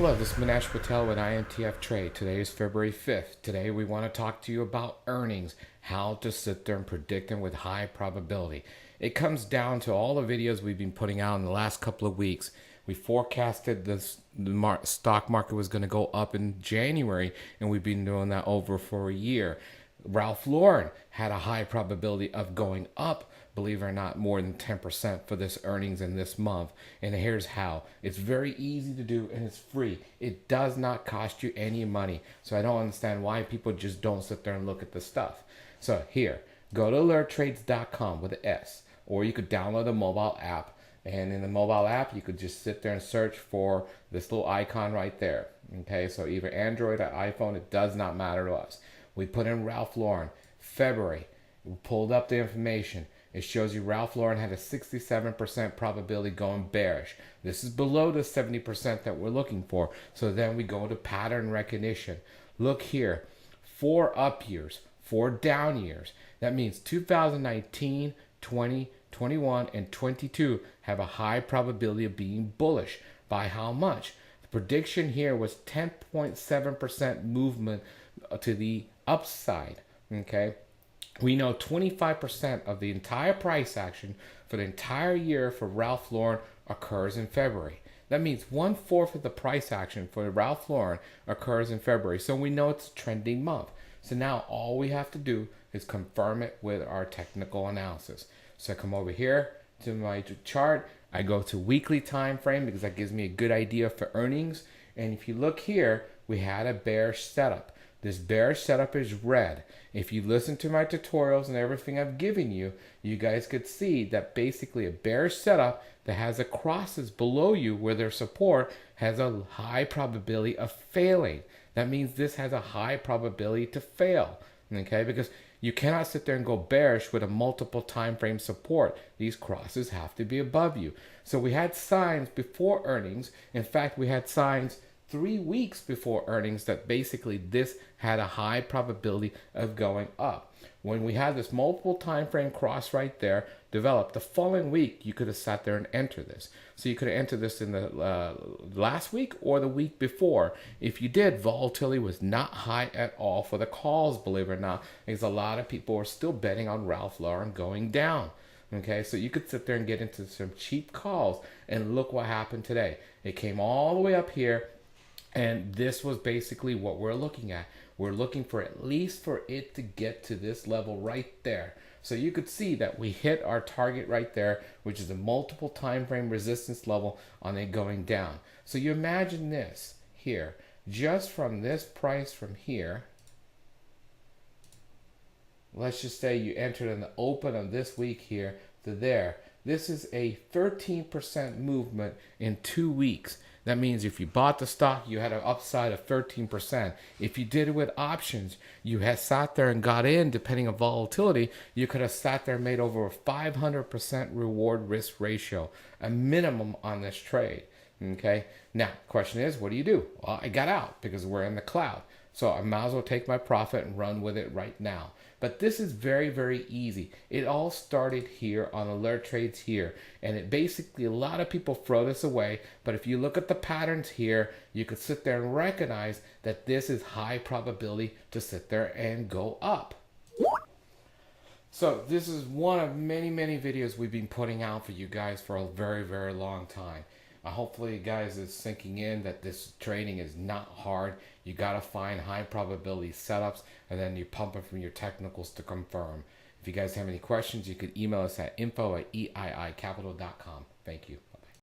Hello, this is Manish Patel with IMTF Trade. Today is February 5th. Today we want to talk to you about earnings, how to sit there and predict them with high probability. It comes down to all the videos we've been putting out in the last couple of weeks. We forecasted the stock market was going to go up in January, and we've been doing that over for a year. Ralph Lauren had a high probability of going up, believe it or not, more than 10% for this earnings in this month. And here's how. It's very easy to do and it's free. It does not cost you any money. So I don't understand why people just don't sit there and look at the stuff. So here, go to alerttrades.com with an S, or you could download the mobile app. And in the mobile app, you could just sit there and search for this little icon right there. Okay, so either Android or iPhone, it does not matter to us. We put in Ralph Lauren, February. We pulled up the information. It shows you Ralph Lauren had a 67% probability going bearish. This is below the 70% that we're looking for. So then we go to pattern recognition. Look here, 4 up years, 4 down years. That means 2019, 20, 21, and 22 have a high probability of being bullish. By how much? The prediction here was 10.7% movement to the upside. Okay, we know 25% of the entire price action for the entire year for Ralph Lauren occurs in February. That means 1/4 of the price action for Ralph Lauren occurs in February. So we know it's a trending month. So now all we have to do is confirm it with our technical analysis. So I come over here to my chart. I go to weekly time frame because that gives me a good idea for earnings. And if you look here, we had a bearish setup. This bearish setup is red. If you listen to my tutorials and everything I've given you, you guys could see that basically a bearish setup that has a crosses below you where their support has a high probability of failing. That means this has a high probability to fail. Okay, because you cannot sit there and go bearish with a multiple time frame support. These crosses have to be above you. So we had signs before earnings. In fact, we had signs 3 weeks before earnings that basically this had a high probability of going up. When we had this multiple time frame cross right there developed, the following week you could have sat there and entered this. So you could have entered this in the last week or the week before. If you did, volatility was not high at all for the calls, believe it or not, because a lot of people are still betting on Ralph Lauren going down. Okay, so you could sit there and get into some cheap calls, and look what happened today. It came all the way up here. And this was basically what we're looking at. We're looking for at least for it to get to this level right there. So you could see that we hit our target right there, which is a multiple time frame resistance level on it going down. So you imagine this here, just from this price from here, let's just say you entered in the open of this week here to there. This is a 13% movement in 2 weeks. That means if you bought the stock, you had an upside of 13%. If you did it with options, you had sat there and got in, depending on volatility, you could have sat there and made over a 500% reward risk ratio, a minimum on this trade. Okay. Now, question is, what do you do? Well, I got out because we're in the cloud. So I might as well take my profit and run with it right now. But this is very, very easy. It all started here on Alert Trades here. And it basically, a lot of people throw this away. But if you look at the patterns here, you could sit there and recognize that this is high probability to sit there and go up. So this is one of many, many videos we've been putting out for you guys for a very, very long time. Hopefully, guys, is sinking in that this trading is not hard. You got to find high probability setups, and then you pump it from your technicals to confirm. If you guys have any questions, you could email us at info@eiicapital.com. Thank you.